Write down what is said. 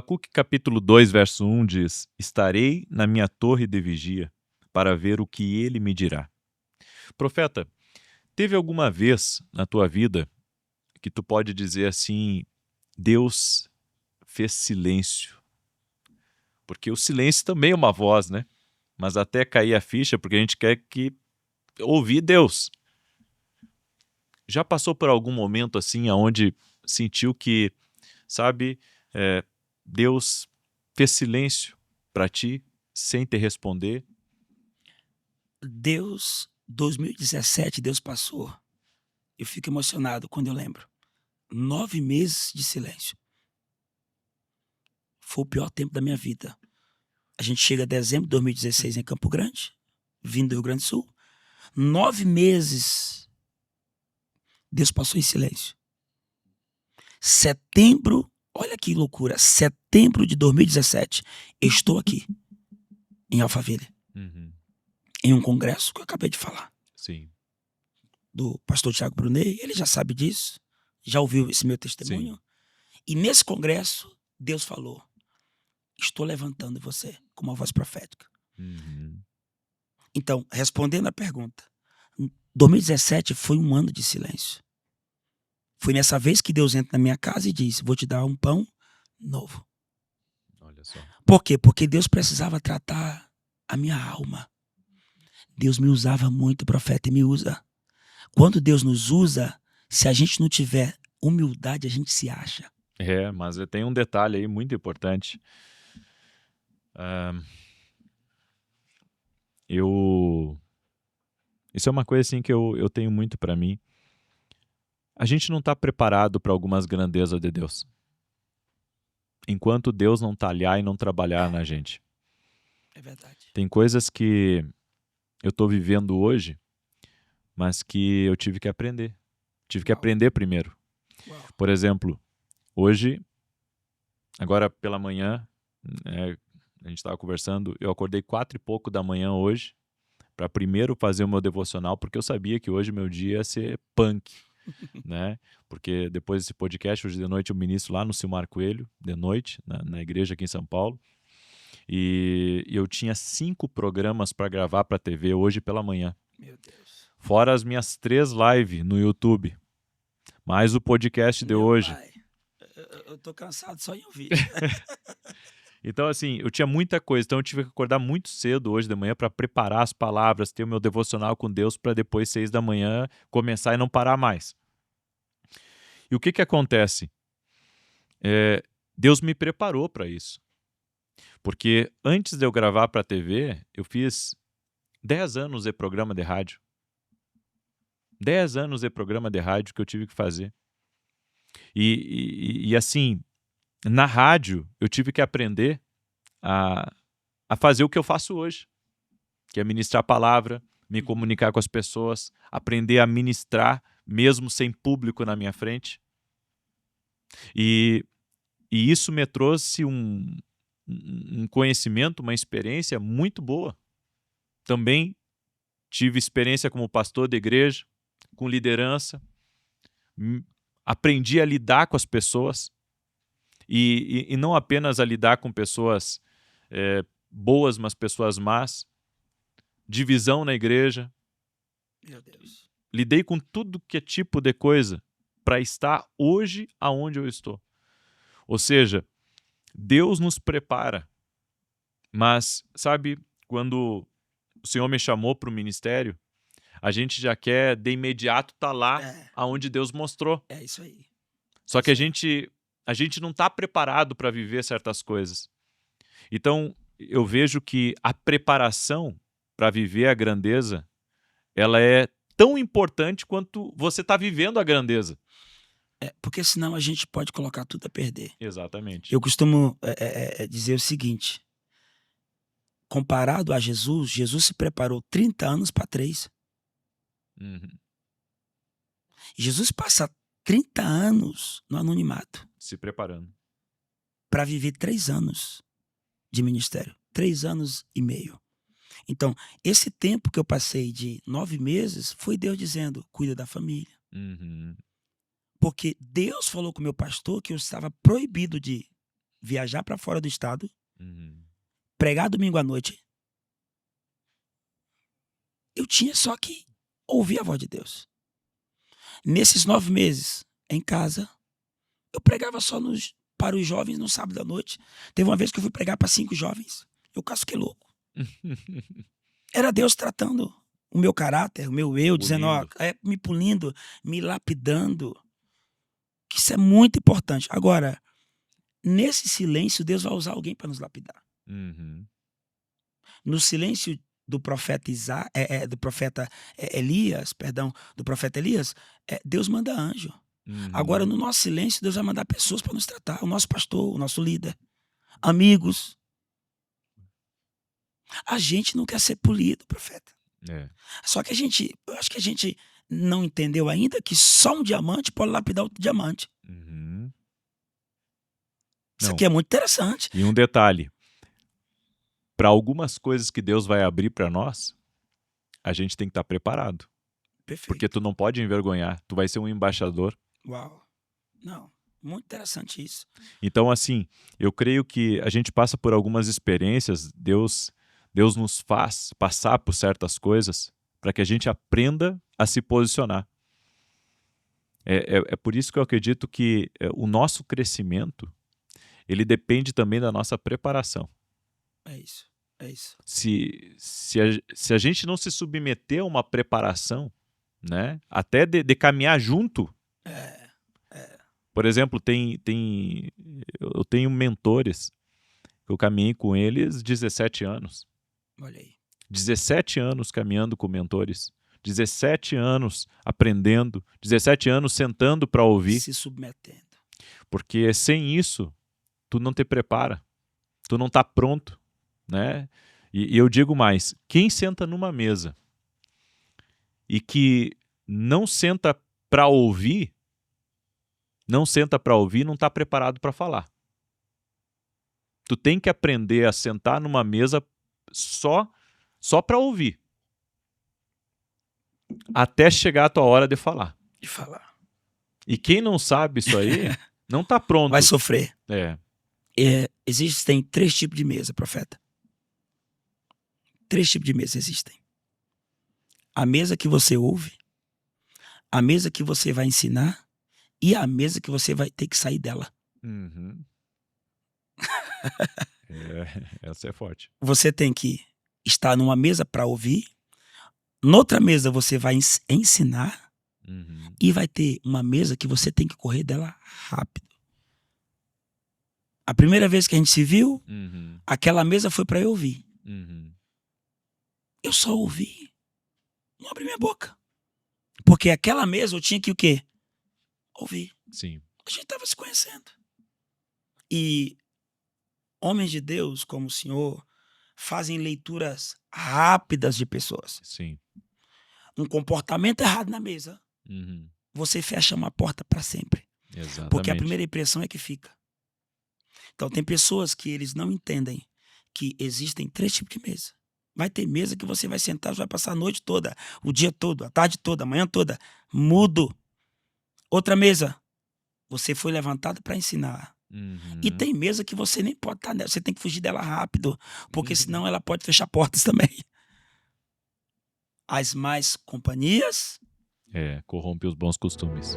Abacuque capítulo 2, verso 1 diz: Estarei na minha torre de vigia para ver o que ele me dirá. Profeta, teve alguma vez na tua vida que tu pode dizer assim, Deus fez silêncio? Porque o silêncio também é uma voz, né? Mas até cair a ficha, porque a gente quer ouvir Deus. Já passou por algum momento assim, onde sentiu que, sabe, Deus fez silêncio para ti, sem te responder? 2017, Deus passou. Eu fico emocionado quando eu lembro. 9 meses de silêncio. Foi o pior tempo da minha vida. A gente chega a dezembro de 2016 em Campo Grande, vindo do Rio Grande do Sul. 9 meses, Deus passou em silêncio. Setembro, olha que loucura, setembro de 2017, eu estou aqui, em Alphaville, em um congresso que eu acabei de falar. Sim. Do pastor Tiago Brunet, ele já sabe disso, já ouviu esse meu testemunho. Sim. E nesse congresso, Deus falou: estou levantando você com uma voz profética. Então, respondendo a pergunta, 2017 foi um ano de silêncio. Foi nessa vez que Deus entra na minha casa e diz: vou te dar um pão novo. Olha só. Por quê? Porque Deus precisava tratar a minha alma. Deus me usava muito, profeta, e me usa. Quando Deus nos usa, se a gente não tiver humildade, a gente se acha. Mas tem um detalhe aí muito importante. Isso é uma coisa assim que eu tenho muito para mim. A gente não está preparado para algumas grandezas de Deus, enquanto Deus não talhar e não trabalhar na gente. É verdade. Tem coisas que eu estou vivendo hoje, mas que eu tive que aprender. Tive que aprender primeiro. Por exemplo, hoje, agora pela manhã, a gente estava conversando, eu acordei 4 e pouco da manhã hoje, para primeiro fazer o meu devocional, porque eu sabia que hoje meu dia ia ser punk, né? Porque depois desse podcast, hoje de noite eu ministro lá no Silmar Coelho, de noite, na igreja aqui em São Paulo, e eu tinha 5 programas para gravar para a TV hoje pela manhã. Meu Deus. Fora as minhas 3 lives no YouTube, mais o podcast de hoje. Pai, eu tô cansado só em ouvir. Então, assim, eu tinha muita coisa, então eu tive que acordar muito cedo hoje de manhã para preparar as palavras, ter o meu devocional com Deus para depois 6 da manhã começar e não parar mais. E o que acontece? Deus me preparou para isso. Porque antes de eu gravar para a TV, eu fiz 10 anos de programa de rádio. 10 anos de programa de rádio que eu tive que fazer. E assim, na rádio, eu tive que aprender a fazer o que eu faço hoje, que é ministrar a palavra, me comunicar com as pessoas, aprender a ministrar mesmo sem público na minha frente. E isso me trouxe um conhecimento, uma experiência muito boa. Também tive experiência como pastor de igreja, com liderança, aprendi a lidar com as pessoas e não apenas a lidar com pessoas boas, mas pessoas más, divisão na igreja. Meu Deus. Lidei com tudo que é tipo de coisa para estar hoje aonde eu estou. Ou seja, Deus nos prepara, mas sabe, quando o Senhor me chamou para o ministério, a gente já quer de imediato estar lá aonde Deus mostrou. É isso aí. Só que a gente não está preparado para viver certas coisas. Então, eu vejo que a preparação para viver a grandeza, ela é tão importante quanto você está vivendo a grandeza. Porque senão a gente pode colocar tudo a perder. Exatamente. Eu costumo dizer o seguinte: comparado a Jesus, Jesus se preparou 30 anos para 3. Jesus passa 30 anos no anonimato. Se preparando. Para viver 3 anos de ministério. 3 anos e meio. Então, esse tempo que eu passei de 9 meses, foi Deus dizendo: cuida da família. Porque Deus falou com o meu pastor que eu estava proibido de viajar para fora do estado, Uhum. pregar domingo à noite. Eu tinha só que ouvir a voz de Deus. Nesses 9 meses, em casa, eu pregava só para os jovens no sábado à noite. Teve uma vez que eu fui pregar para 5 jovens. Eu casquei louco. Era Deus tratando o meu caráter, o meu eu, dizendo, ó, me pulindo, me lapidando. Que isso é muito importante. Agora, nesse silêncio, Deus vai usar alguém para nos lapidar. Uhum. No silêncio do profeta Elias, Deus manda anjo. Uhum. Agora, no nosso silêncio, Deus vai mandar pessoas para nos tratar. O nosso pastor, o nosso líder, amigos. A gente não quer ser polido, profeta. Só que eu acho que a gente não entendeu ainda que só um diamante pode lapidar outro diamante. Uhum. Isso aqui é muito interessante. E um detalhe, para algumas coisas que Deus vai abrir para nós, a gente tem que estar preparado. Perfeito. Porque tu não pode envergonhar, tu vai ser um embaixador. Uau. Não, muito interessante isso. Então, assim, eu creio que a gente passa por algumas experiências, Deus nos faz passar por certas coisas para que a gente aprenda a se posicionar. É por isso que eu acredito que o nosso crescimento, ele depende também da nossa preparação. É isso. Se a gente não se submeter a uma preparação, né, até de caminhar junto. Por exemplo, eu tenho mentores que eu caminhei com eles 17 anos. Olha aí. 17 anos caminhando com mentores. 17 anos aprendendo. 17 anos sentando para ouvir. Se submetendo. Porque sem isso, tu não te prepara. Tu não está pronto, né? E eu digo mais, quem senta numa mesa e que não senta para ouvir, não está preparado para falar. Tu tem que aprender a sentar numa mesa só para ouvir. Até chegar a tua hora de falar. E quem não sabe isso aí, não está pronto. Vai sofrer. Existem 3 tipos de mesa, profeta. 3 tipos de mesa existem. A mesa que você ouve, a mesa que você vai ensinar e a mesa que você vai ter que sair dela. Uhum. Essa é forte. Você tem que estar numa mesa para ouvir, noutra mesa você vai ensinar e vai ter uma mesa que você tem que correr dela rápido. A primeira vez que a gente se viu, aquela mesa foi para eu ouvir. Eu só ouvi. Não abri minha boca. Porque aquela mesa eu tinha que o quê? Ouvir. Sim. A gente estava se conhecendo. E homens de Deus, como o senhor, fazem leituras rápidas de pessoas. Sim. Um comportamento errado na mesa, você fecha uma porta para sempre. Exatamente. Porque a primeira impressão é que fica. Então tem pessoas que eles não entendem que existem 3 tipos de mesa. Vai ter mesa que você vai sentar, vai passar a noite toda, o dia todo, a tarde toda, a manhã toda, mudo. Outra mesa, você foi levantado para ensinar. E tem mesa que você nem pode estar nela, você tem que fugir dela rápido, porque senão ela pode fechar portas também. As más companhias corrompe os bons costumes.